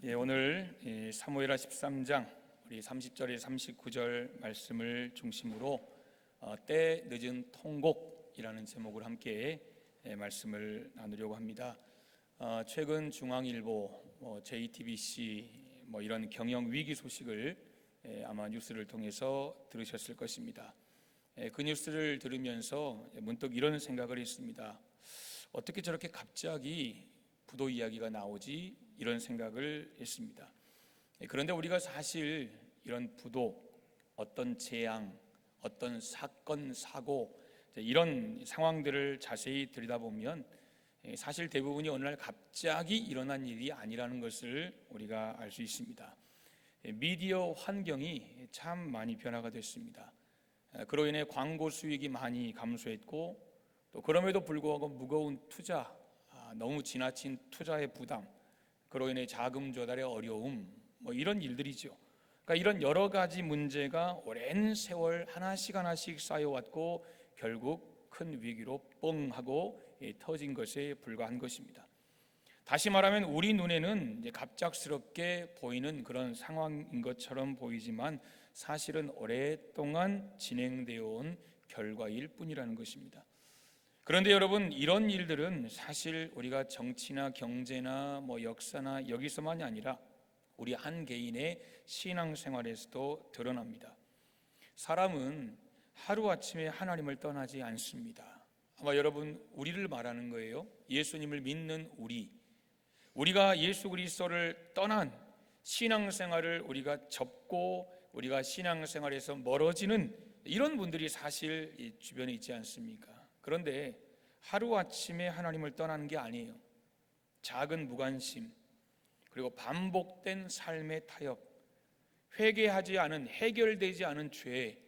오늘 사무엘하 13장 우리 30절에서 39절 말씀을 중심으로 때 늦은 통곡이라는 제목을 함께 말씀을 나누려고 합니다. 최근 중앙일보, JTBC 이런 경영 위기 소식을 아마 뉴스를 통해서 들으셨을 것입니다. 그 뉴스를 들으면서 문득 이런 생각을 했습니다. 어떻게 저렇게 갑자기 부도 이야기가 나오지? 이런 생각을 했습니다. 그런데 우리가 사실 이런 부도, 어떤 재앙, 어떤 사건, 사고 이런 상황들을 자세히 들여다보면 사실 대부분이 어느 날 갑자기 일어난 일이 아니라는 것을 우리가 알 수 있습니다. 미디어 환경이 참 많이 변화가 됐습니다. 그로 인해 광고 수익이 많이 감소했고, 또 그럼에도 불구하고 무거운 투자, 너무 지나친 투자의 부담, 그로 인해 자금 조달의 어려움, 이런 일들이죠. 그러니까 이런 여러 가지 문제가 오랜 세월 하나씩 쌓여왔고 결국 큰 위기로 뻥 하고 터진 것에 불과한 것입니다. 다시 말하면 우리 눈에는 이제 갑작스럽게 보이는 그런 상황인 것처럼 보이지만 사실은 오랫동안 진행되어 온 결과일 뿐이라는 것입니다. 그런데 여러분, 이런 일들은 사실 우리가 정치나 경제나 역사나 여기서만이 아니라 우리 한 개인의 신앙생활에서도 드러납니다. 사람은 하루아침에 하나님을 떠나지 않습니다. 아마 여러분, 우리를 말하는 거예요. 예수님을 믿는 우리가 예수 그리스도를 떠난 신앙생활을 우리가 접고 우리가 신앙생활에서 멀어지는 이런 분들이 사실 이 주변에 있지 않습니까? 그런데 하루아침에 하나님을 떠나는 게 아니에요. 작은 무관심, 그리고 반복된 삶의 타협, 회개하지 않은, 해결되지 않은 죄,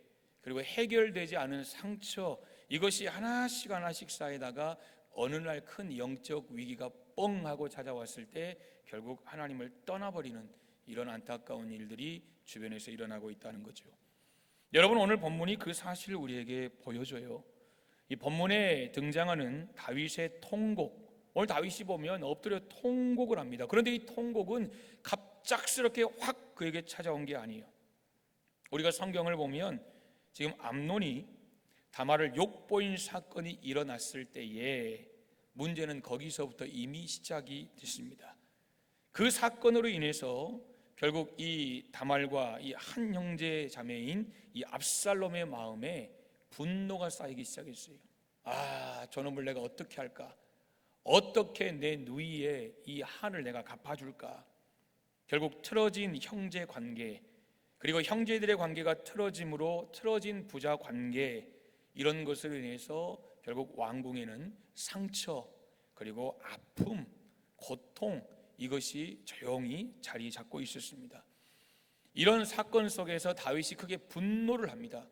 그리고 해결되지 않은 상처, 이것이 하나씩 쌓이다가 어느 날 큰 영적 위기가 뻥 하고 찾아왔을 때 결국 하나님을 떠나버리는 이런 안타까운 일들이 주변에서 일어나고 있다는 거죠. 여러분, 오늘 본문이 그 사실을 우리에게 보여줘요. 이 본문에 등장하는 다윗의 통곡, 오늘 다윗이 보면 엎드려 통곡을 합니다. 그런데 이 통곡은 갑작스럽게 확 그에게 찾아온 게 아니에요. 우리가 성경을 보면 지금 암논이 다말을 욕보인 사건이 일어났을 때에 문제는 거기서부터 이미 시작이 됐습니다. 그 사건으로 인해서 결국 이 다말과 이 한 형제 자매인 이 압살롬의 마음에 분노가 쌓이기 시작했어요. 저놈을 내가 어떻게 할까? 어떻게 내 누이의 이 한을 내가 갚아줄까? 결국 틀어진 형제 관계, 그리고 형제들의 관계가 틀어짐으로 틀어진 부자 관계, 이런 것으로 인해서 결국 왕궁에는 상처, 그리고 아픔, 고통, 이것이 조용히 자리 잡고 있었습니다. 이런 사건 속에서 다윗이 크게 분노를 합니다.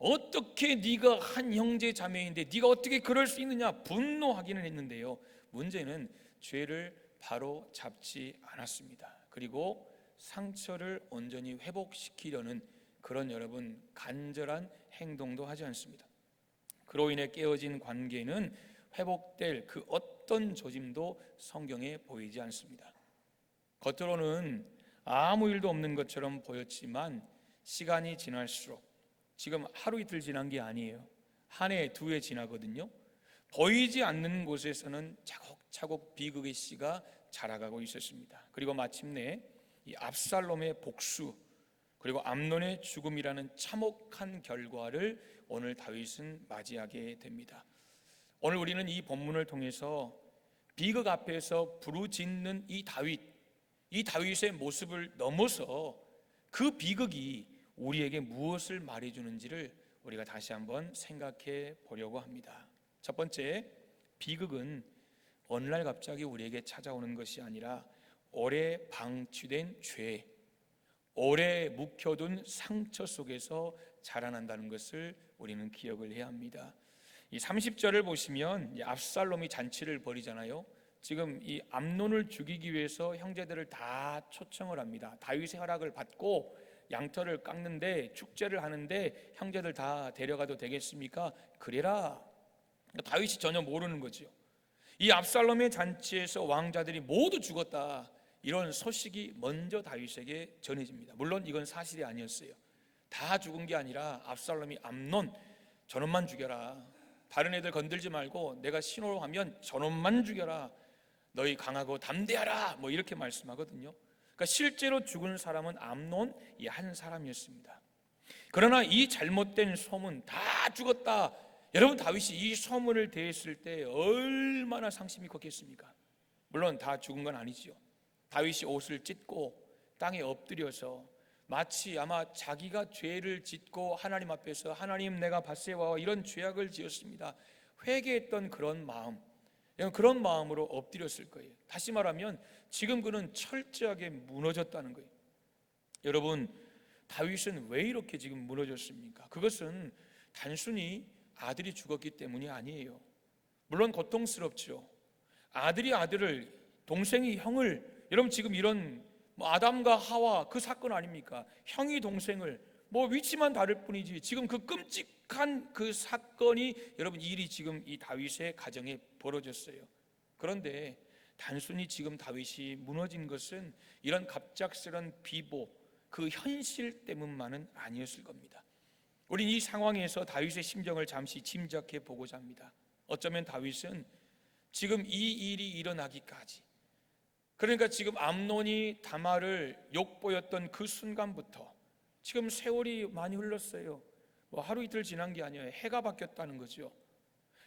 어떻게 네가 한 형제 자매인데 네가 어떻게 그럴 수 있느냐, 분노하기는 했는데요, 문제는 죄를 바로 잡지 않았습니다. 그리고 상처를 온전히 회복시키려는 그런 여러분 간절한 행동도 하지 않습니다. 그로 인해 깨어진 관계는 회복될 그 어떤 조짐도 성경에 보이지 않습니다. 겉으로는 아무 일도 없는 것처럼 보였지만 시간이 지날수록, 지금 하루 이틀 지난 게 아니에요. 한 해, 두 해 지나거든요. 보이지 않는 곳에서는 차곡차곡 비극의 씨가 자라가고 있었습니다. 그리고 마침내 이 압살롬의 복수, 그리고 암논의 죽음이라는 참혹한 결과를 오늘 다윗은 맞이하게 됩니다. 오늘 우리는 이 본문을 통해서 비극 앞에서 부르짖는 이 다윗의 모습을 넘어서 그 비극이 우리에게 무엇을 말해주는지를 우리가 다시 한번 생각해 보려고 합니다. 첫 번째, 비극은 어느 날 갑자기 우리에게 찾아오는 것이 아니라 오래 방치된 죄, 오래 묵혀둔 상처 속에서 자라난다는 것을 우리는 기억을 해야 합니다. 이 30절을 보시면 압살롬이 잔치를 벌이잖아요. 지금 이 암논을 죽이기 위해서 형제들을 다 초청을 합니다. 다윗의 허락을 받고 양털을 깎는데, 축제를 하는데 형제들 다 데려가도 되겠습니까? 그래라. 다윗이 전혀 모르는 거죠. 이 압살롬의 잔치에서 왕자들이 모두 죽었다, 이런 소식이 먼저 다윗에게 전해집니다. 물론 이건 사실이 아니었어요. 다 죽은 게 아니라 압살롬이 암논 저놈만 죽여라, 다른 애들 건들지 말고 내가 신호로 하면 저놈만 죽여라, 너희 강하고 담대하라, 뭐 이렇게 말씀하거든요. 그러니까 실제로 죽은 사람은 암논 이 한 사람이었습니다. 그러나 이 잘못된 소문, 다 죽었다, 여러분 다윗이 이 소문을 대했을 때 얼마나 상심이 컸겠습니까? 물론 다 죽은 건 아니지요. 다윗이 옷을 찢고 땅에 엎드려서 마치 아마 자기가 죄를 짓고 하나님 앞에서 하나님 내가 밧세바와 이런 죄악을 지었습니다, 회개했던 그런 마음, 그런 마음으로 엎드렸을 거예요. 다시 말하면 지금 그는 철저하게 무너졌다는 거예요. 여러분, 다윗은 왜 이렇게 지금 무너졌습니까? 그것은 단순히 아들이 죽었기 때문이 아니에요. 물론 고통스럽죠. 아들이 아들을, 동생이 형을, 여러분 지금 이런 아담과 하와 그 사건 아닙니까? 형이 동생을, 위치만 다를 뿐이지 지금 그 끔찍한 그 사건이, 여러분 일이 지금 이 다윗의 가정에 벌어졌어요. 그런데 단순히 지금 다윗이 무너진 것은 이런 갑작스런 비보, 그 현실 때문만은 아니었을 겁니다. 우린 이 상황에서 다윗의 심정을 잠시 짐작해 보고자 합니다. 어쩌면 다윗은 지금 이 일이 일어나기까지, 그러니까 지금 암논이 다말을 욕보였던 그 순간부터 지금 세월이 많이 흘렀어요. 하루 이틀 지난 게 아니에요. 해가 바뀌었다는 거죠.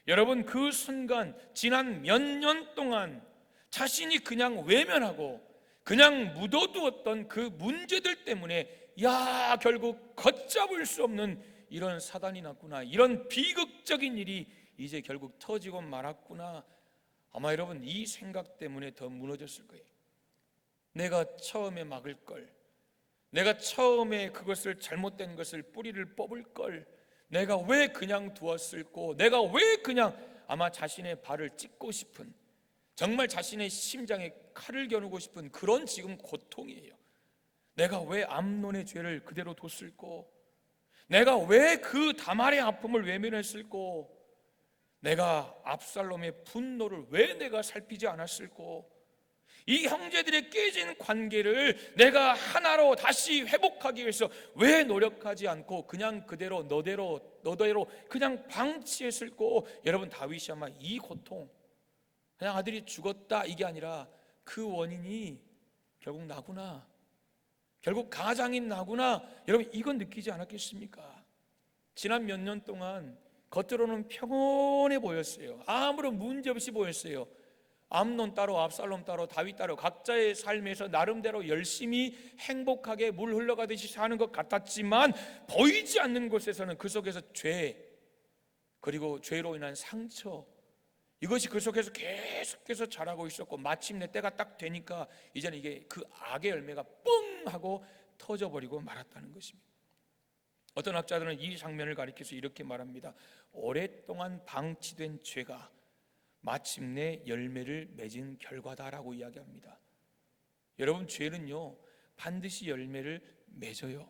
여러분, 그 순간 지난 몇 년 동안 자신이 그냥 외면하고 그냥 묻어두었던 그 문제들 때문에 결국 걷잡을 수 없는 이런 사단이 났구나, 이런 비극적인 일이 이제 결국 터지고 말았구나, 아마 여러분 이 생각 때문에 더 무너졌을 거예요. 내가 처음에 막을 걸, 내가 처음에 그것을 잘못된 것을 뿌리를 뽑을 걸, 내가 왜 그냥 두었을꼬, 내가 왜 그냥, 아마 자신의 발을 찢고 싶은, 정말 자신의 심장에 칼을 겨누고 싶은 그런 지금 고통이에요. 내가 왜 암논의 죄를 그대로 뒀을꼬, 내가 왜 그 다말의 아픔을 외면했을꼬, 내가 압살롬의 분노를 왜 내가 살피지 않았을꼬, 이 형제들의 깨진 관계를 내가 하나로 다시 회복하기 위해서 왜 노력하지 않고 그냥 그대로 너대로 그냥 방치했을꼬. 여러분, 다윗이 아마 이 고통, 그냥 아들이 죽었다 이게 아니라 그 원인이 결국 나구나, 결국 가장인 나구나, 여러분 이건 느끼지 않았겠습니까? 지난 몇 년 동안 겉으로는 평온해 보였어요. 아무런 문제 없이 보였어요. 암논 따로 압살롬 따로 다윗 따로 각자의 삶에서 나름대로 열심히 행복하게 물 흘러가듯이 사는 것 같았지만 보이지 않는 곳에서는 그 속에서 죄, 그리고 죄로 인한 상처, 이것이 그 속에서 계속해서 자라고 있었고, 마침내 때가 딱 되니까 이제는 이게 그 악의 열매가 뻥 하고 터져버리고 말았다는 것입니다. 어떤 학자들은 이 장면을 가리켜서 이렇게 말합니다. 오랫동안 방치된 죄가 마침내 열매를 맺은 결과다라고 이야기합니다. 여러분, 죄는요 반드시 열매를 맺어요.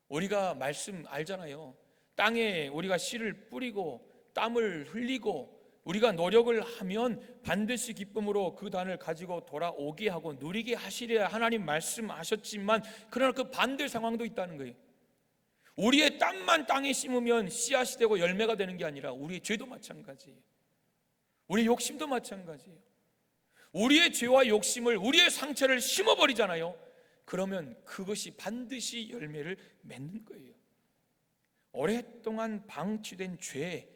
우리가 말씀 알잖아요. 땅에 우리가 씨를 뿌리고 땀을 흘리고 우리가 노력을 하면 반드시 기쁨으로 그 단을 가지고 돌아오게 하고 누리게 하시리라 하나님 말씀하셨지만, 그러나 그 반대 상황도 있다는 거예요. 우리의 땀만 땅에 심으면 씨앗이 되고 열매가 되는 게 아니라 우리의 죄도 마찬가지예요. 우리의 욕심도 마찬가지예요. 우리의 죄와 욕심을, 우리의 상처를 심어버리잖아요. 그러면 그것이 반드시 열매를 맺는 거예요. 오랫동안 방치된 죄,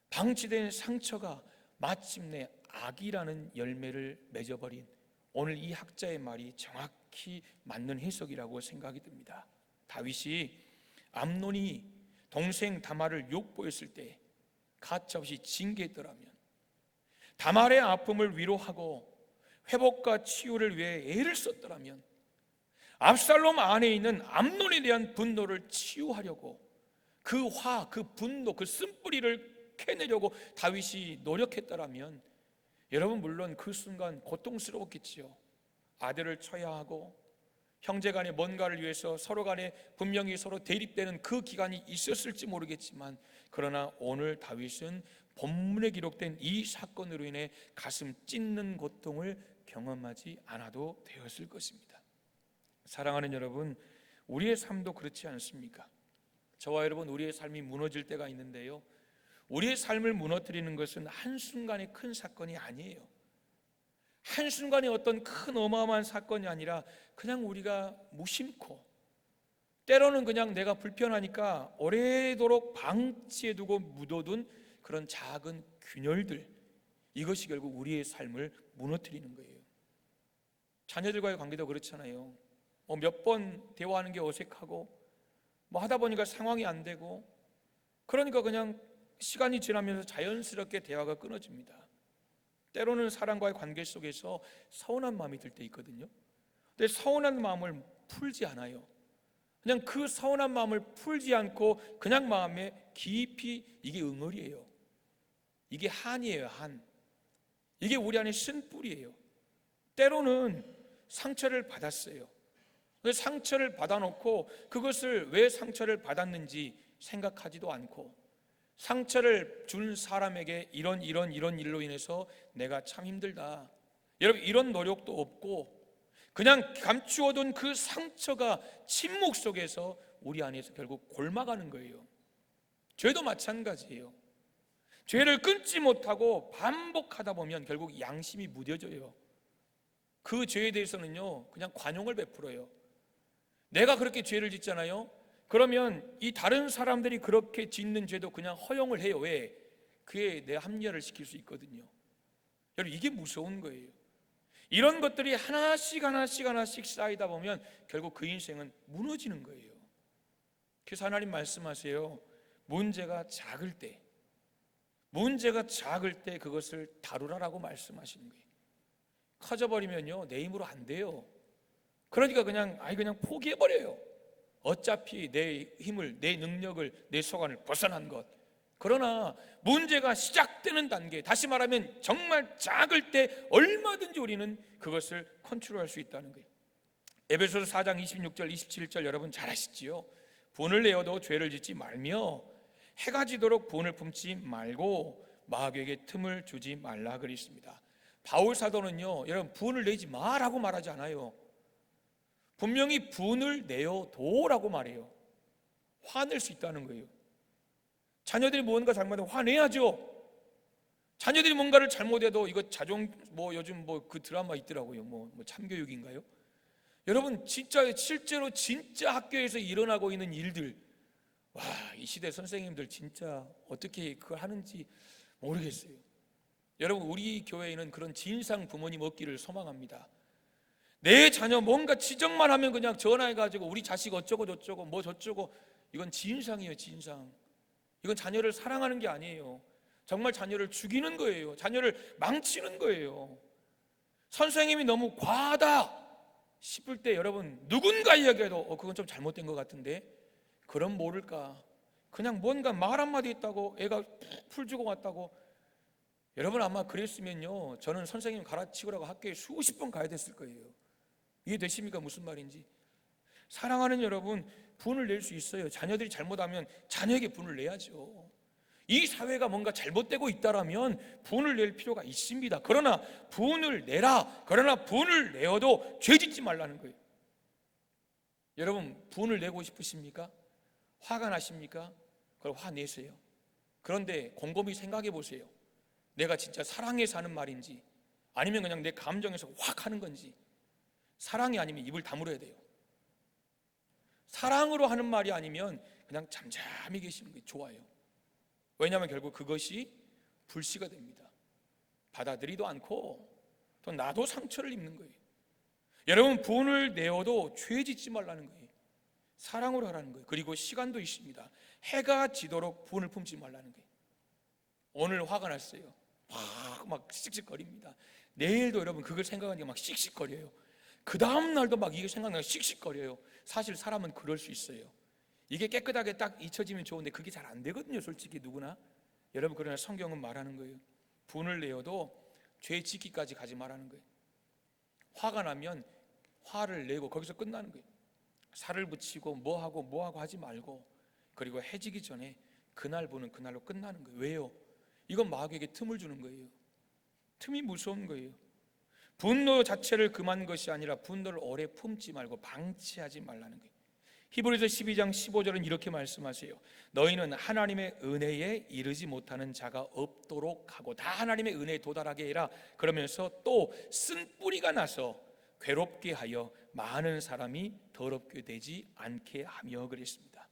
방치된 상처가 마침내 악이라는 열매를 맺어버린, 오늘 이 학자의 말이 정확히 맞는 해석이라고 생각이 듭니다. 다윗이 암논이 동생 다말을 욕보였을 때 가차없이 징계했더라면, 다말의 아픔을 위로하고 회복과 치유를 위해 애를 썼더라면, 압살롬 안에 있는 암논에 대한 분노를 치유하려고 그 화, 그 분노, 그 쓴뿌리를 캐내려고 다윗이 노력했더라면, 여러분 물론 그 순간 고통스러웠겠지요. 아들을 쳐야 하고 형제 간에 뭔가를 위해서 서로 간에 분명히 서로 대립되는 그 기간이 있었을지 모르겠지만, 그러나 오늘 다윗은 본문에 기록된 이 사건으로 인해 가슴 찢는 고통을 경험하지 않아도 되었을 것입니다. 사랑하는 여러분, 우리의 삶도 그렇지 않습니까? 저와 여러분, 우리의 삶이 무너질 때가 있는데요, 우리의 삶을 무너뜨리는 것은 한순간의 큰 사건이 아니에요. 한순간에 어떤 큰 어마어마한 사건이 아니라 그냥 우리가 무심코, 때로는 그냥 내가 불편하니까 오래도록 방치해 두고 묻어둔 그런 작은 균열들, 이것이 결국 우리의 삶을 무너뜨리는 거예요. 자녀들과의 관계도 그렇잖아요. 몇 번 대화하는 게 어색하고 하다 보니까 상황이 안 되고, 그러니까 그냥 시간이 지나면서 자연스럽게 대화가 끊어집니다. 때로는 사람과의 관계 속에서 서운한 마음이 들 때 있거든요. 근데 서운한 마음을 풀지 않아요. 그냥 그 서운한 마음을 풀지 않고 그냥 마음에 깊이, 이게 응어리예요. 이게 한이에요, 한. 이게 우리 안에 쓴뿌리예요. 때로는 상처를 받았어요. 상처를 받아놓고 그것을 왜 상처를 받았는지 생각하지도 않고, 상처를 준 사람에게 이런 일로 인해서 내가 참 힘들다, 여러분 이런 노력도 없고, 그냥 감추어둔 그 상처가 침묵 속에서 우리 안에서 결국 골마가는 거예요. 죄도 마찬가지예요. 죄를 끊지 못하고 반복하다 보면 결국 양심이 무뎌져요. 그 죄에 대해서는요, 그냥 관용을 베풀어요. 내가 그렇게 죄를 짓잖아요. 그러면 이 다른 사람들이 그렇게 짓는 죄도 그냥 허용을 해요. 왜? 그에 내 합리화를 시킬 수 있거든요. 여러분, 이게 무서운 거예요. 이런 것들이 하나씩 쌓이다 보면 결국 그 인생은 무너지는 거예요. 그래서 하나님 말씀하세요. 문제가 작을 때 그것을 다루라라고 말씀하시는 거예요. 커져버리면요, 내 힘으로 안 돼요. 그러니까 그냥 포기해버려요. 어차피 내 힘을, 내 능력을, 내 소관을 벗어난 것. 그러나 문제가 시작되는 단계, 다시 말하면 정말 작을 때 얼마든지 우리는 그것을 컨트롤할 수 있다는 거예요. 에베소서 4장 26절 27절 여러분 잘 아시지요? 분을 내어도 죄를 짓지 말며 해가 지도록 분을 품지 말고 마귀에게 틈을 주지 말라 그랬습니다. 바울 사도는요, 여러분 분을 내지 마라고 말하지 않아요. 분명히 분을 내어도라고 말해요. 화낼 수 있다는 거예요. 자녀들이 뭔가 잘못하면 화내야죠. 자녀들이 뭔가를 잘못해도 이거 요즘 그 드라마 있더라고요. 참교육인가요? 여러분 실제로 학교에서 일어나고 있는 일들, 와, 이 시대 선생님들 진짜 어떻게 그걸 하는지 모르겠어요. 여러분, 우리 교회에는 그런 진상 부모님 없기를 소망합니다. 내 자녀 뭔가 지적만 하면 그냥 전화해가지고 우리 자식 어쩌고 저쩌고 저쩌고, 이건 진상이에요, 진상. 이건 자녀를 사랑하는 게 아니에요. 정말 자녀를 죽이는 거예요. 자녀를 망치는 거예요. 선생님이 너무 과하다 싶을 때 여러분, 누군가 이야기해도 그건 좀 잘못된 것 같은데, 그럼 모를까, 그냥 뭔가 말 한마디 했다고 애가 풀 주고 왔다고. 여러분 아마 그랬으면요, 저는 선생님 가르치라고 학교에 수십 번 가야 됐을 거예요. 이해되십니까? 무슨 말인지. 사랑하는 여러분, 분을 낼 수 있어요. 자녀들이 잘못하면 자녀에게 분을 내야죠. 이 사회가 뭔가 잘못되고 있다라면 분을 낼 필요가 있습니다. 그러나 분을 내라. 그러나 분을 내어도 죄 짓지 말라는 거예요. 여러분, 분을 내고 싶으십니까? 화가 나십니까? 그걸 화내세요. 그런데 곰곰이 생각해 보세요. 내가 진짜 사랑해서 하는 말인지 아니면 그냥 내 감정에서 확 하는 건지. 사랑이 아니면 입을 다물어야 돼요. 사랑으로 하는 말이 아니면 그냥 잠잠히 계시는 게 좋아요. 왜냐하면 결국 그것이 불씨가 됩니다. 받아들이도 않고 또 나도 상처를 입는 거예요. 여러분, 분을 내어도 죄 짓지 말라는 거예요. 사랑으로 하라는 거예요. 그리고 시간도 있습니다. 해가 지도록 분을 품지 말라는 거예요. 오늘 화가 났어요. 막 씩씩거립니다. 내일도 여러분 그걸 생각하니까 막 씩씩거려요. 그 다음 날도 막 이게 생각나서 씩씩거려요. 사실 사람은 그럴 수 있어요. 이게 깨끗하게 딱 잊혀지면 좋은데 그게 잘 안 되거든요, 솔직히 누구나. 여러분, 그러나 성경은 말하는 거예요. 분을 내어도 죄 짓기까지 가지 말라는 거예요. 화가 나면 화를 내고 거기서 끝나는 거예요. 살을 붙이고 뭐하고 하지 말고, 그리고 해지기 전에 그날 보는 그날로 끝나는 거예요. 왜요? 이건 마귀에게 틈을 주는 거예요. 틈이 무서운 거예요. 분노 자체를 금한 것이 아니라 분노를 오래 품지 말고 방치하지 말라는 거예요. 히브리서 12장 15절은 이렇게 말씀하세요. 너희는 하나님의 은혜에 이르지 못하는 자가 없도록 하고 다 하나님의 은혜에 도달하게 해라. 그러면서 또 쓴뿌리가 나서 괴롭게 하여 많은 사람이 더럽게 되지 않게 하며 그랬습니다.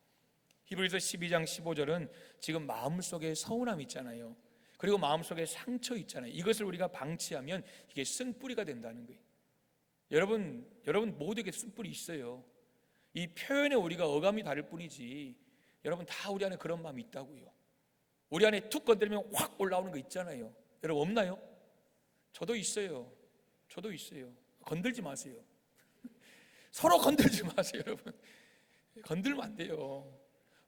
히브리서 12장 15절은 지금 마음속에 서운함 있잖아요. 그리고 마음속에 상처 있잖아요. 이것을 우리가 방치하면 이게 쓴뿌리가 된다는 거예요. 여러분 모두에게 쓴뿌리 있어요. 이 표현에 우리가 어감이 다를 뿐이지 여러분 다 우리 안에 그런 마음이 있다고요. 우리 안에 툭 건드리면 확 올라오는 거 있잖아요. 여러분 없나요? 저도 있어요. 건들지 마세요. 서로 건들지 마세요. 여러분 건들면 안 돼요.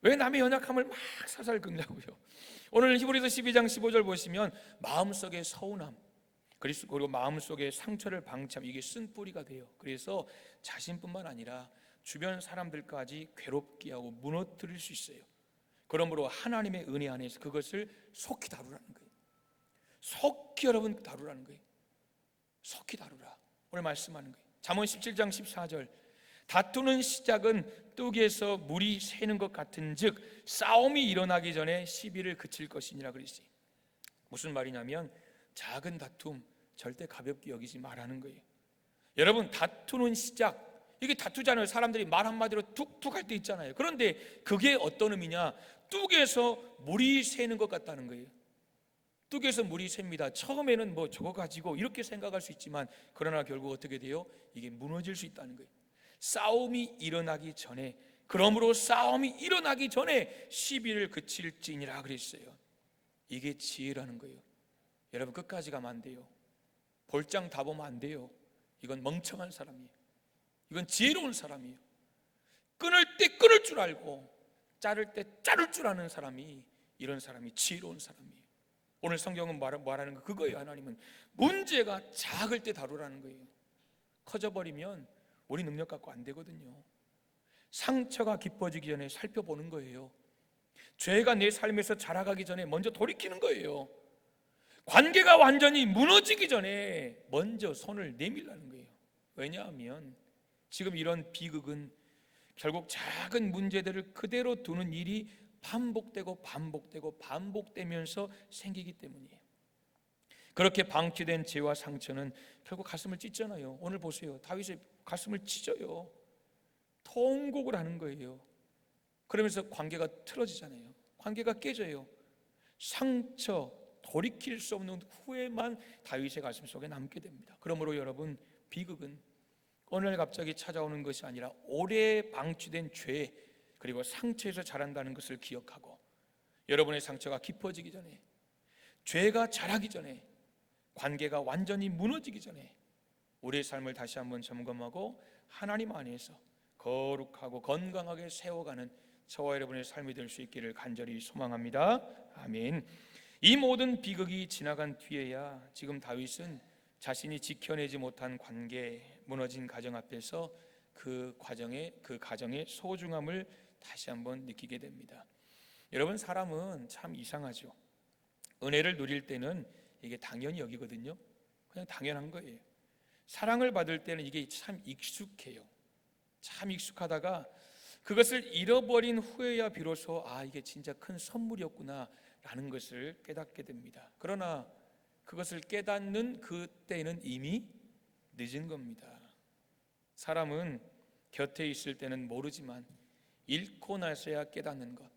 왜 남의 연약함을 막 살살 긁냐고요. 오늘 히브리서 12장 15절 보시면 마음속의 서운함 그리고 마음속의 상처를 방치하면 이게 쓴뿌리가 돼요. 그래서 자신뿐만 아니라 주변 사람들까지 괴롭게 하고 무너뜨릴 수 있어요. 그러므로 하나님의 은혜 안에서 그것을 속히 다루라는 거예요. 속히 여러분 다루라는 거예요. 속히 다루라. 오늘 말씀하는 거예요. 잠언 17장 14절 다투는 시작은 뚝에서 물이 새는 것 같은즉 싸움이 일어나기 전에 시비를 그칠 것이니라 그랬어요. 무슨 말이냐면 작은 다툼 절대 가볍게 여기지 말라는 거예요. 여러분 다투는 시작 이게 다투잖아요. 사람들이 말 한마디로 툭툭 할 때 있잖아요. 그런데 그게 어떤 의미냐? 뚝에서 물이 새는 것 같다는 거예요. 뚝에서 물이 셉니다. 처음에는 뭐 저거 가지고 이렇게 생각할 수 있지만 그러나 결국 어떻게 돼요? 이게 무너질 수 있다는 거예요. 싸움이 일어나기 전에 그러므로 싸움이 일어나기 전에 시비를 그칠지니라 그랬어요. 이게 지혜라는 거예요. 여러분 끝까지 가면 안 돼요. 볼장 다 보면 안 돼요. 이건 멍청한 사람이에요. 이건 지혜로운 사람이에요. 끊을 때 끊을 줄 알고 자를 때 자를 줄 아는 사람이 이런 사람이 지혜로운 사람이에요. 오늘 성경은 말하는 거 그거예요. 하나님은 문제가 작을 때 다루라는 거예요. 커져버리면 우리 능력 갖고 안 되거든요. 상처가 깊어지기 전에 살펴보는 거예요. 죄가 내 삶에서 자라가기 전에 먼저 돌이키는 거예요. 관계가 완전히 무너지기 전에 먼저 손을 내밀라는 거예요. 왜냐하면 지금 이런 비극은 결국 작은 문제들을 그대로 두는 일이 반복되면서 생기기 때문이에요. 그렇게 방치된 죄와 상처는 결국 가슴을 찢잖아요. 오늘 보세요. 다윗의 가슴을 찢어요. 통곡을 하는 거예요. 그러면서 관계가 틀어지잖아요. 관계가 깨져요. 상처, 돌이킬 수 없는 후회만 다윗의 가슴 속에 남게 됩니다. 그러므로 여러분 비극은 오늘 갑자기 찾아오는 것이 아니라 오래 방치된 죄 그리고 상처에서 자란다는 것을 기억하고 여러분의 상처가 깊어지기 전에 죄가 자라기 전에 관계가 완전히 무너지기 전에 우리의 삶을 다시 한번 점검하고 하나님 안에서 거룩하고 건강하게 세워가는 저와 여러분의 삶이 될 수 있기를 간절히 소망합니다. 아멘. 이 모든 비극이 지나간 뒤에야 지금 다윗은 자신이 지켜내지 못한 관계, 무너진 가정 앞에서 그 가정의 소중함을 다시 한번 느끼게 됩니다. 여러분 사람은 참 이상하죠. 은혜를 누릴 때는 이게 당연히 여기거든요. 그냥 당연한 거예요. 사랑을 받을 때는 이게 참 익숙해요. 참 익숙하다가 그것을 잃어버린 후에야 비로소 이게 진짜 큰 선물이었구나 라는 것을 깨닫게 됩니다. 그러나 그것을 깨닫는 그때는 이미 늦은 겁니다. 사람은 곁에 있을 때는 모르지만 잃고 나서야 깨닫는 것.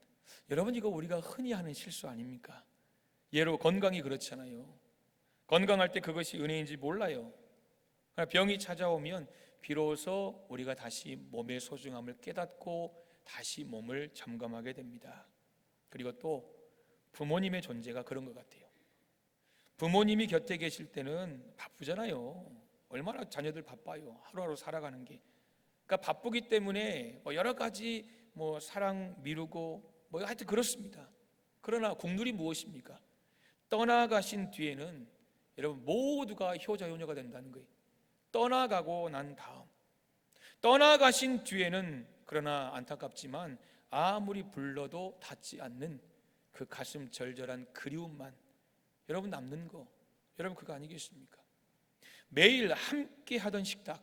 여러분 이거 우리가 흔히 하는 실수 아닙니까? 예로 건강이 그렇잖아요. 건강할 때 그것이 은혜인지 몰라요. 병이 찾아오면 비로소 우리가 다시 몸의 소중함을 깨닫고 다시 몸을 점검하게 됩니다. 그리고 또 부모님의 존재가 그런 것 같아요. 부모님이 곁에 계실 때는 바쁘잖아요. 얼마나 자녀들 바빠요. 하루하루 살아가는 게. 그러니까 바쁘기 때문에 여러 가지 사랑 미루고 하여튼 그렇습니다. 그러나 국룰이 무엇입니까? 떠나가신 뒤에는 여러분 모두가 효자 효녀가 된다는 거예요. 떠나가고 난 다음 떠나가신 뒤에는 그러나 안타깝지만 아무리 불러도 닿지 않는 그 가슴 절절한 그리움만 여러분 남는 거, 여러분 그거 아니겠습니까? 매일 함께 하던 식탁,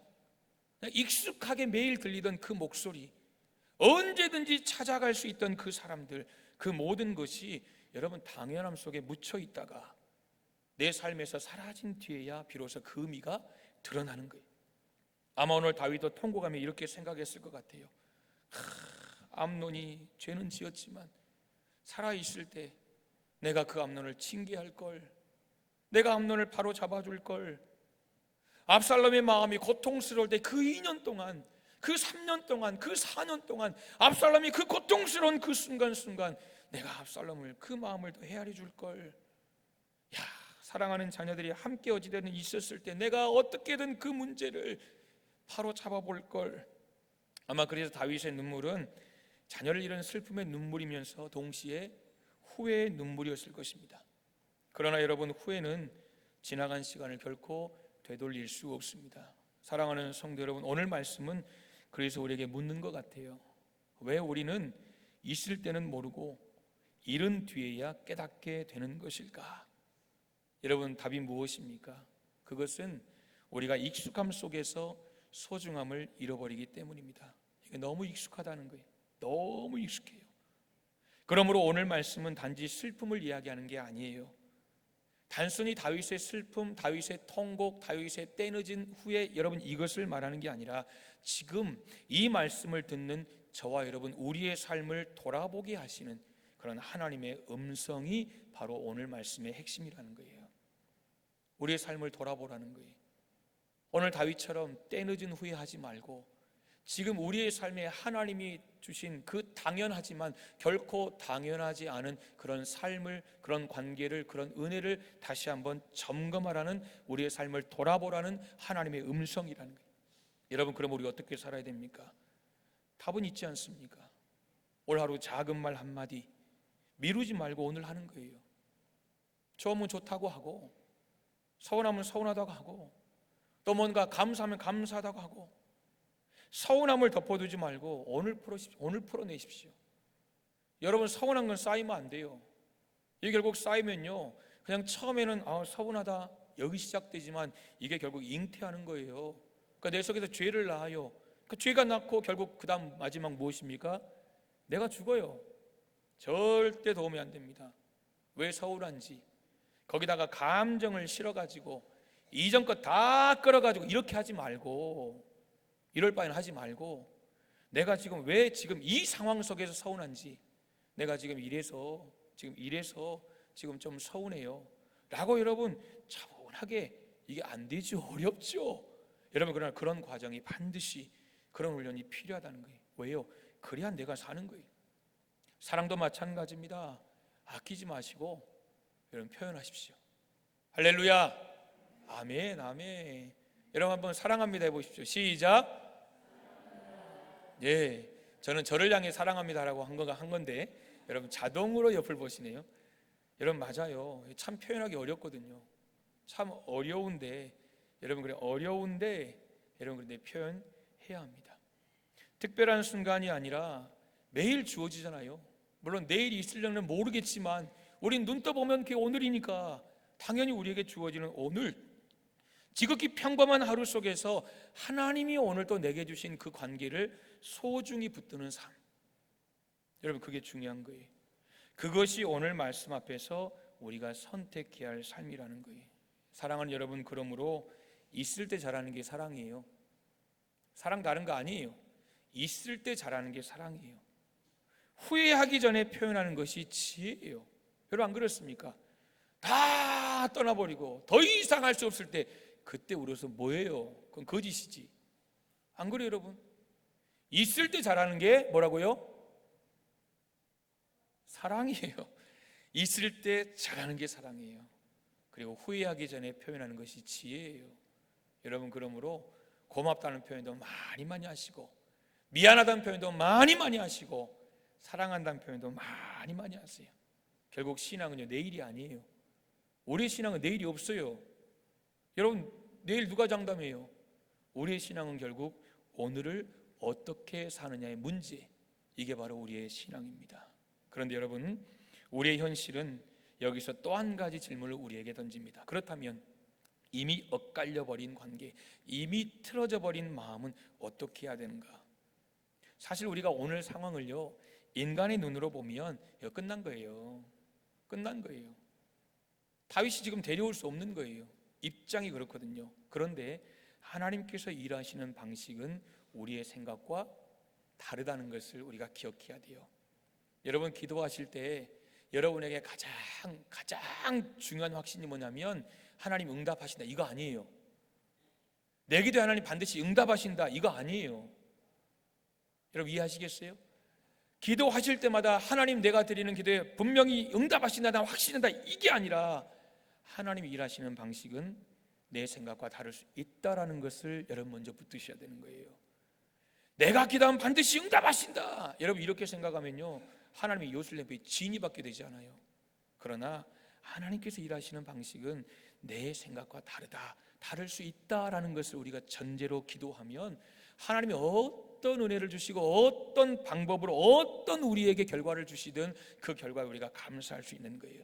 익숙하게 매일 들리던 그 목소리, 언제든지 찾아갈 수 있던 그 사람들, 그 모든 것이 여러분 당연함 속에 묻혀 있다가 내 삶에서 사라진 뒤에야 비로소 그 의미가 드러나는 거예요. 아마 오늘 다윗도 통곡하며 이렇게 생각했을 것 같아요. 암논이 죄는 지었지만 살아있을 때 내가 그 암논을 징계할 걸, 내가 암논을 바로 잡아줄 걸. 압살롬의 마음이 고통스러울 때 그 2년 동안, 그 3년 동안, 그 4년 동안 압살롬이 그 고통스러운 그 순간순간 내가 압살롬을, 그 마음을 더 헤아려 줄 걸. 야, 사랑하는 자녀들이 함께 어찌되든 있었을 때 내가 어떻게든 그 문제를 바로 잡아볼 걸. 아마 그래서 다윗의 눈물은 자녀를 잃은 슬픔의 눈물이면서 동시에 후회의 눈물이었을 것입니다. 그러나 여러분, 후회는 지나간 시간을 결코 되돌릴 수 없습니다. 사랑하는 성도 여러분, 오늘 말씀은 그래서 우리에게 묻는 것 같아요. 왜 우리는 있을 때는 모르고 잃은 뒤에야 깨닫게 되는 것일까? 여러분, 답이 무엇입니까? 그것은 우리가 익숙함 속에서 소중함을 잃어버리기 때문입니다. 이게 너무 익숙하다는 거예요. 너무 익숙해요. 그러므로 오늘 말씀은 단지 슬픔을 이야기하는 게 아니에요. 단순히 다윗의 슬픔, 다윗의 통곡, 다윗의 때늦은 후에 여러분 이것을 말하는 게 아니라 지금 이 말씀을 듣는 저와 여러분, 우리의 삶을 돌아보게 하시는 그런 하나님의 음성이 바로 오늘 말씀의 핵심이라는 거예요. 우리의 삶을 돌아보라는 거예요. 오늘 다윗처럼 때늦은 후회하지 말고 지금 우리의 삶에 하나님이 주신 그 당연하지만 결코 당연하지 않은 그런 삶을, 그런 관계를, 그런 은혜를 다시 한번 점검하라는, 우리의 삶을 돌아보라는 하나님의 음성이라는 거예요. 여러분, 그럼 우리 어떻게 살아야 됩니까? 답은 있지 않습니까? 올 하루 작은 말 한마디 미루지 말고 오늘 하는 거예요. 좋으면 좋다고 하고, 서운하면 서운하다고 하고, 또 뭔가 감사하면 감사하다고 하고, 서운함을 덮어두지 말고 오늘 풀어내십시오. 여러분, 서운한 건 쌓이면 안 돼요. 이게 결국 쌓이면요, 그냥 처음에는 서운하다 여기 시작되지만 이게 결국 잉태하는 거예요. 그러니까 내 속에서 죄를 낳아요. 그 죄가 낳고 결국 그 다음 마지막 무엇입니까? 내가 죽어요. 절대 도움이 안 됩니다. 왜 서운한지 거기다가 감정을 실어가지고 이전껏 다 끌어가지고 이렇게 하지 말고, 이럴 바에는 하지 말고, 내가 지금 왜 지금 이 상황 속에서 서운한지, 내가 지금 이래서 지금 좀 서운해요 라고 여러분 차분하게, 이게 안 되죠. 어렵죠. 여러분, 그러나 그런 과정이 반드시, 그런 훈련이 필요하다는 거예요. 왜요? 그래야 내가 사는 거예요. 사랑도 마찬가지입니다. 아끼지 마시고 여러분 표현하십시오. 할렐루야, 아멘, 아멘. 여러분 한번 사랑합니다 해보십시오. 시작. 예, 저는 저를 향해 사랑합니다라고 한 건데 여러분 자동으로 옆을 보시네요. 여러분 맞아요. 참 표현하기 어렵거든요. 참 어려운데 여러분, 그래 어려운데 여러분, 그런데 표현해야 합니다. 특별한 순간이 아니라 매일 주어지잖아요. 물론 내일이 있으려면 모르겠지만 우린 눈 떠보면 그게 오늘이니까 당연히 우리에게 주어지는 오늘, 지극히 평범한 하루 속에서 하나님이 오늘 또 내게 주신 그 관계를 소중히 붙드는 삶, 여러분 그게 중요한 거예요. 그것이 오늘 말씀 앞에서 우리가 선택해야 할 삶이라는 거예요. 사랑하는 여러분, 그러므로 있을 때 잘하는 게 사랑이에요. 사랑 다른 거 아니에요. 있을 때 잘하는 게 사랑이에요. 후회하기 전에 표현하는 것이 지혜예요. 여러분 안 그렇습니까? 다 떠나버리고 더 이상 할 수 없을 때 그때 울어서 뭐예요? 그건 거짓이지. 안 그래요 여러분? 있을 때 잘하는 게 뭐라고요? 사랑이에요. 있을 때 잘하는 게 사랑이에요. 그리고 후회하기 전에 표현하는 것이 지혜예요. 여러분, 그러므로 고맙다는 표현도 많이 하시고, 미안하다는 표현도 많이 하시고, 사랑한다는 표현도 많이 하세요. 결국 신앙은요, 내일이 아니에요. 우리의 신앙은 내일이 없어요. 여러분, 내일 누가 장담해요? 우리의 신앙은 결국 오늘을 어떻게 사느냐의 문제, 이게 바로 우리의 신앙입니다. 그런데 여러분, 우리의 현실은 여기서 또 한 가지 질문을 우리에게 던집니다. 그렇다면 이미 엇갈려 버린 관계, 이미 틀어져 버린 마음은 어떻게 해야 되는가? 사실 우리가 오늘 상황을요, 인간의 눈으로 보면 이거 끝난 거예요. 끝난 거예요. 다윗이 지금 데려올 수 없는 거예요. 입장이 그렇거든요. 그런데 하나님께서 일하시는 방식은 우리의 생각과 다르다는 것을 우리가 기억해야 돼요. 여러분 기도하실 때 여러분에게 가장 중요한 확신이 뭐냐면 하나님 응답하신다, 이거 아니에요. 내 기도에 하나님 반드시 응답하신다, 이거 아니에요. 여러분 이해하시겠어요? 기도하실 때마다 하나님 내가 드리는 기도에 분명히 응답하신다, 나 확신한다, 이게 아니라 하나님이 일하시는 방식은 내 생각과 다를 수 있다라는 것을 여러분 먼저 붙드셔야 되는 거예요. 내가 기도하면 반드시 응답하신다, 여러분 이렇게 생각하면요, 하나님의 예루살렘에 진이 받게 되지 않아요. 그러나 하나님께서 일하시는 방식은 내 생각과 다를 수 있다라는 것을 우리가 전제로 기도하면 하나님이 어떤 은혜를 주시고 어떤 방법으로 어떤 우리에게 결과를 주시든 그 결과에 우리가 감사할 수 있는 거예요.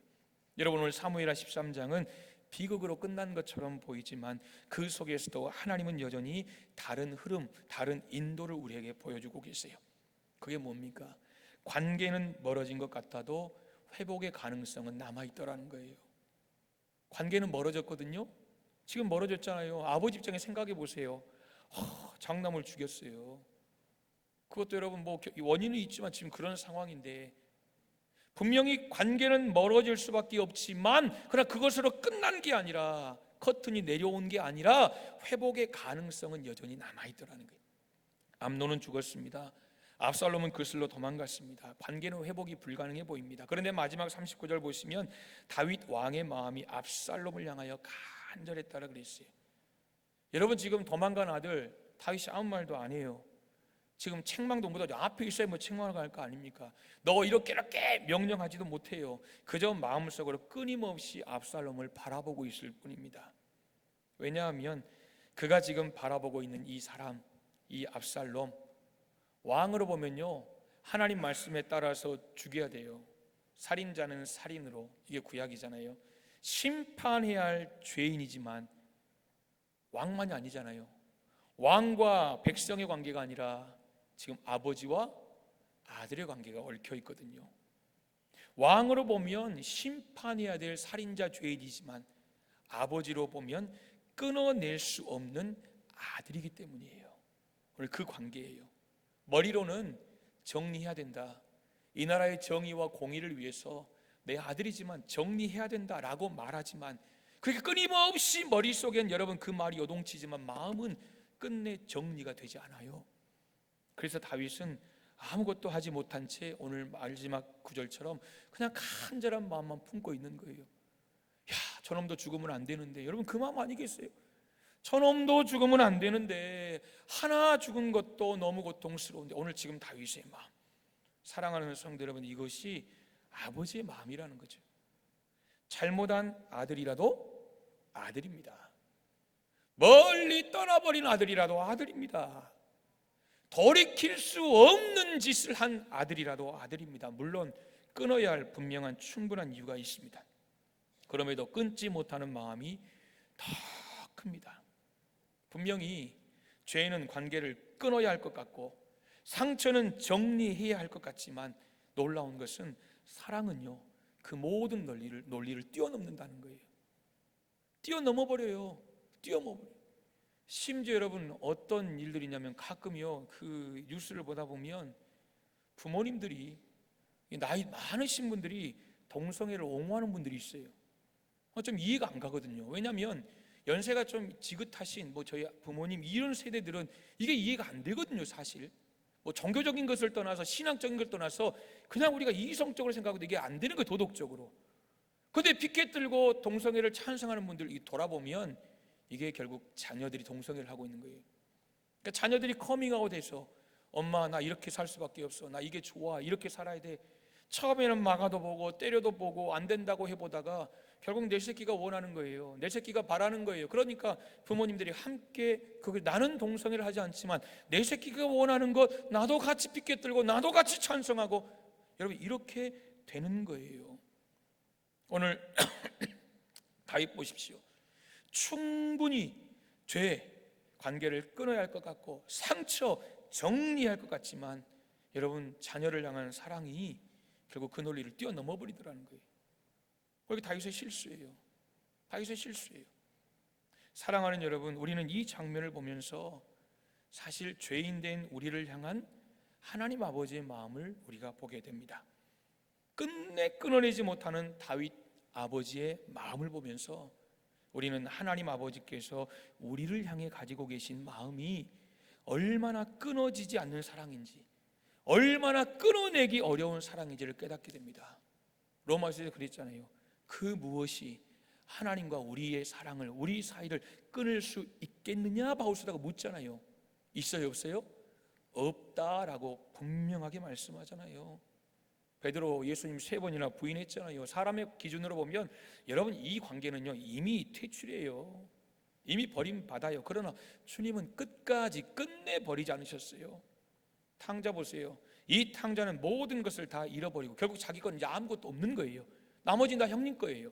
여러분 오늘 사무엘하 13장은 비극으로 끝난 것처럼 보이지만 그 속에서도 하나님은 여전히 다른 흐름, 다른 인도를 우리에게 보여주고 계세요. 그게 뭡니까? 관계는 멀어진 것 같아도 회복의 가능성은 남아있더라는 거예요. 관계는 멀어졌거든요. 지금 멀어졌잖아요. 아버지 입장에 생각해 보세요. 장남을 죽였어요. 그것도 여러분 뭐 원인은 있지만 지금 그런 상황인데 분명히 관계는 멀어질 수밖에 없지만 그러나 그것으로 끝난 게 아니라 커튼이 내려온 게 아니라 회복의 가능성은 여전히 남아있더라는 거예요. 암논은 죽었습니다. 압살롬은 그슬로 도망갔습니다. 관계는 회복이 불가능해 보입니다. 그런데 마지막 39절 보시면 다윗 왕의 마음이 압살롬을 향하여 간절했다라 그랬어요. 여러분 지금 도망간 아들 다윗이 아무 말도 안 해요. 지금 책망도 못하죠. 앞에 있어야 뭐 책망을 할 거 아닙니까? 너 이렇게 명령하지도 못해요. 그저 마음속으로 끊임없이 압살롬을 바라보고 있을 뿐입니다. 왜냐하면 그가 지금 바라보고 있는 이 사람, 이 압살롬, 왕으로 보면요 하나님 말씀에 따라서 죽여야 돼요. 살인자는 살인으로, 이게 구약이잖아요. 심판해야 할 죄인이지만 왕만이 아니잖아요. 왕과 백성의 관계가 아니라 지금 아버지와 아들의 관계가 얽혀 있거든요. 왕으로 보면 심판해야 될 살인자 죄인이지만 아버지로 보면 끊어낼 수 없는 아들이기 때문이에요. 오늘 그 관계예요. 머리로는 정리해야 된다, 이 나라의 정의와 공의를 위해서 내 아들이지만 정리해야 된다라고 말하지만 그렇게 끊임없이 머릿속엔 여러분 그 말이 요동치지만 마음은 끝내 정리가 되지 않아요. 그래서 다윗은 아무것도 하지 못한 채 오늘 마지막 구절처럼 그냥 간절한 마음만 품고 있는 거예요. 야, 저놈도 죽으면 안 되는데, 여러분 그 마음 아니겠어요? 저놈도 죽으면 안 되는데 하나 죽은 것도 너무 고통스러운데, 오늘 지금 다윗의 마음, 사랑하는 성도 여러분, 이것이 아버지의 마음이라는 거죠. 잘못한 아들이라도 아들입니다. 멀리 떠나버린 아들이라도 아들입니다. 돌이킬 수 없는 짓을 한 아들이라도 아들입니다. 물론 끊어야 할 분명한 충분한 이유가 있습니다. 그럼에도 끊지 못하는 마음이 더 큽니다. 분명히 죄는 관계를 끊어야 할 것 같고 상처는 정리해야 할 것 같지만 놀라운 것은 사랑은요 그 모든 논리를 뛰어넘는다는 거예요. 뛰어넘어버려요. 심지어 여러분 어떤 일들이냐면 가끔요 그 뉴스를 보다 보면 부모님들이, 나이 많으신 분들이 동성애를 옹호하는 분들이 있어요. 좀 이해가 안 가거든요. 왜냐하면 연세가 좀 지긋하신 저희 부모님 이런 세대들은 이게 이해가 안 되거든요. 사실 종교적인 것을 떠나서 신앙적인 걸 떠나서 그냥 우리가 이성적으로 생각하고 이게 안 되는 거예요, 도덕적으로. 그런데 피켓 들고 동성애를 찬성하는 분들 돌아보면 이게 결국 자녀들이 동성애를 하고 있는 거예요. 그러니까 자녀들이 커밍아웃해서 엄마 나 이렇게 살 수밖에 없어, 나 이게 좋아, 이렇게 살아야 돼. 처음에는 막아도 보고 때려도 보고 안 된다고 해보다가 결국 내 새끼가 원하는 거예요. 내 새끼가 바라는 거예요. 그러니까 부모님들이 함께 나는 동성애를 하지 않지만 내 새끼가 원하는 것 나도 같이 피켓 들고 나도 같이 찬성하고, 여러분 이렇게 되는 거예요. 오늘 다윗 보십시오. 충분히 죄 관계를 끊어야 할 것 같고 상처 정리할 것 같지만 여러분, 자녀를 향한 사랑이 결국 그 논리를 뛰어넘어 버리더라는 거예요. 그게 다윗의 실수예요. 다윗의 실수예요. 사랑하는 여러분, 우리는 이 장면을 보면서 사실 죄인된 우리를 향한 하나님 아버지의 마음을 우리가 보게 됩니다. 끝내 끊어내지 못하는 다윗 아버지의 마음을 보면서 우리는 하나님 아버지께서 우리를 향해 가지고 계신 마음이 얼마나 끊어지지 않는 사랑인지, 얼마나 끊어내기 어려운 사랑인지를 깨닫게 됩니다. 로마서에서 그랬잖아요. 그 무엇이 하나님과 우리의 사랑을, 우리 사이를 끊을 수 있겠느냐 바울서다가 묻잖아요. 있어요, 없어요? 없다라고 분명하게 말씀하잖아요. 베드로 예수님 3번이나 부인했잖아요. 사람의 기준으로 보면 여러분, 이 관계는요 이미 퇴출이에요. 이미 버림받아요. 그러나 주님은 끝까지 끝내 버리지 않으셨어요. 탕자 보세요. 이 탕자는 모든 것을 다 잃어버리고 결국 자기 건 이제 아무것도 없는 거예요. 나머지는 다 형님 거예요.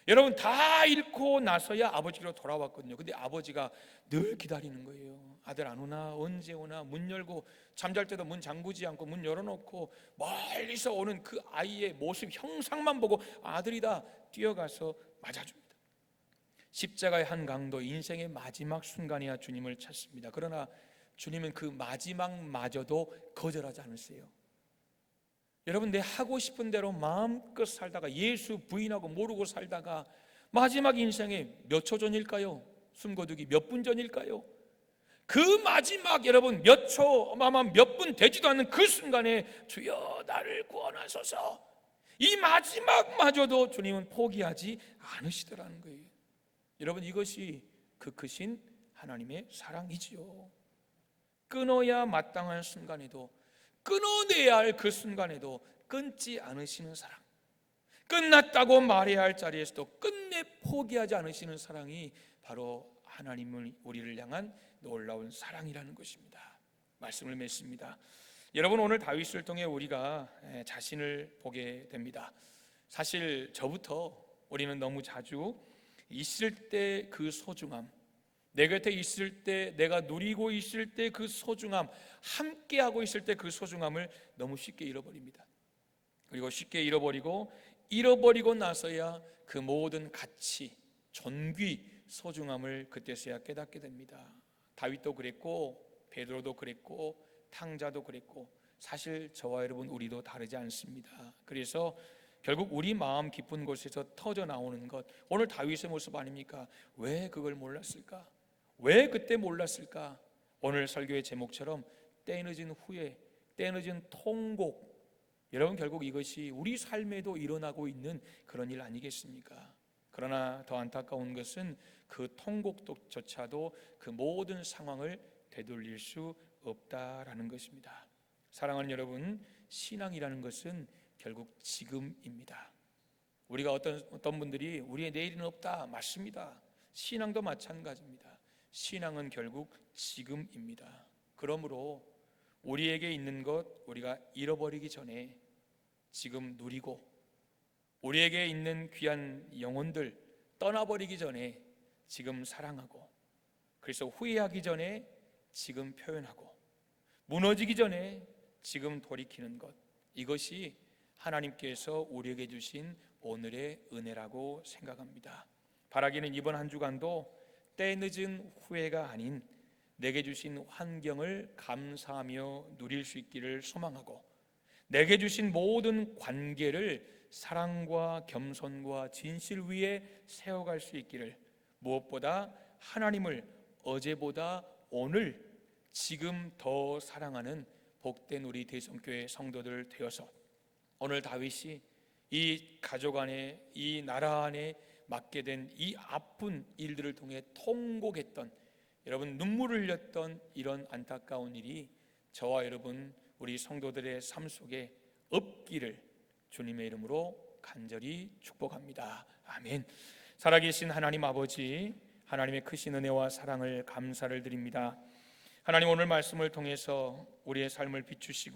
여러분, 다 잃고 나서야 아버지로 돌아왔거든요. 근데 아버지가 늘 기다리는 거예요. 아들 안 오나? 언제 오나? 문 열고, 잠잘 때도 문 잠그지 않고 문 열어놓고 멀리서 오는 그 아이의 모습 형상만 보고 아들이다 뛰어가서 맞아줍니다. 십자가의 한 강도, 인생의 마지막 순간이야 주님을 찾습니다. 그러나 주님은 그 마지막마저도 거절하지 않으세요. 여러분, 내 하고 싶은 대로 마음껏 살다가 예수 부인하고 모르고 살다가 마지막 인생에 몇 초 전일까요? 숨거두기 몇 분 전일까요? 그 마지막 여러분 몇 초, 몇 분 되지도 않는 그 순간에 주여 나를 구원하소서, 이 마지막마저도 주님은 포기하지 않으시더라는 거예요. 여러분, 이것이 그 크신 하나님의 사랑이지요. 끊어야 마땅한 순간에도, 끊어내야 할 그 순간에도 끊지 않으시는 사랑, 끝났다고 말해야 할 자리에서도 끝내 포기하지 않으시는 사랑이 바로 하나님을 우리를 향한 놀라운 사랑이라는 것입니다. 말씀을 맺습니다. 여러분, 오늘 다윗을 통해 우리가 자신을 보게 됩니다. 사실 저부터 우리는 너무 자주 있을 때 그 소중함, 내 곁에 있을 때, 내가 누리고 있을 때 그 소중함, 함께하고 있을 때 그 소중함을 너무 쉽게 잃어버립니다. 그리고 쉽게 잃어버리고 나서야 그 모든 가치, 존귀, 소중함을 그때서야 깨닫게 됩니다. 다윗도 그랬고, 베드로도 그랬고, 탕자도 그랬고, 사실 저와 여러분 우리도 다르지 않습니다. 그래서 결국 우리 마음 깊은 곳에서 터져 나오는 것, 오늘 다윗의 모습 아닙니까? 왜 그걸 몰랐을까? 왜 그때 몰랐을까? 오늘 설교의 제목처럼 때늦은 후회, 때늦은 통곡, 여러분 결국 이것이 우리 삶에도 일어나고 있는 그런 일 아니겠습니까? 그러나 더 안타까운 것은 그 통곡조차도 그 모든 상황을 되돌릴 수 없다라는 것입니다. 사랑하는 여러분, 신앙이라는 것은 결국 지금입니다. 우리가 어떤 분들이 우리의 내일은 없다, 맞습니다. 신앙도 마찬가지입니다. 신앙은 결국 지금입니다. 그러므로 우리에게 있는 것 우리가 잃어버리기 전에 지금 누리고, 우리에게 있는 귀한 영혼들 떠나버리기 전에 지금 사랑하고, 그래서 후회하기 전에 지금 표현하고, 무너지기 전에 지금 돌이키는 것, 이것이 하나님께서 우리에게 주신 오늘의 은혜라고 생각합니다. 바라기는 이번 한 주간도 때늦은 후회가 아닌 내게 주신 환경을 감사하며 누릴 수 있기를 소망하고, 내게 주신 모든 관계를 사랑과 겸손과 진실 위에 세워갈 수 있기를, 무엇보다 하나님을 어제보다 오늘 지금 더 사랑하는 복된 우리 대성교회 성도들 되어서 오늘 다윗이 이 가족 안에, 이 나라 안에 맡게 된 이 아픈 일들을 통해 통곡했던, 여러분 눈물을 흘렸던 이런 안타까운 일이 저와 여러분 우리 성도들의 삶 속에 없기를 주님의 이름으로 간절히 축복합니다. 아멘. 살아계신 하나님 아버지, 하나님의 크신 은혜와 사랑을 감사를 드립니다. 하나님, 오늘 말씀을 통해서 우리의 삶을 비추시고